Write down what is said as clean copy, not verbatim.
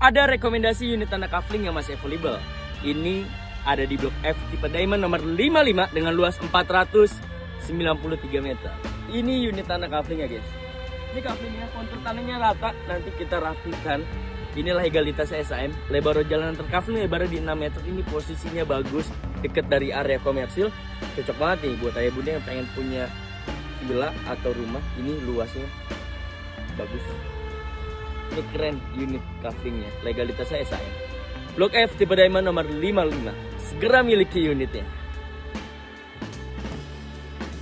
Ada rekomendasi unit tanah kafling yang masih available. Ini ada di Blok F tipe Diamond nomor 55 dengan luas 493 meter. Ini unit tanah kafling ya guys. Ini kaflingnya, kontur tanahnya rata, nanti kita rapikan. Inilah legalitas SAM. Lebar jalan antar kafling lebarnya di 6 meter. Ini posisinya bagus, deket dari area komersil. Cocok banget nih buat ayah bunda yang pengen punya villa atau rumah. Ini luasnya bagus. Ini keren unit kaflingnya, legalitasnya SAM. Blok F tipe Diamond nomor 55. Segera miliki unitnya.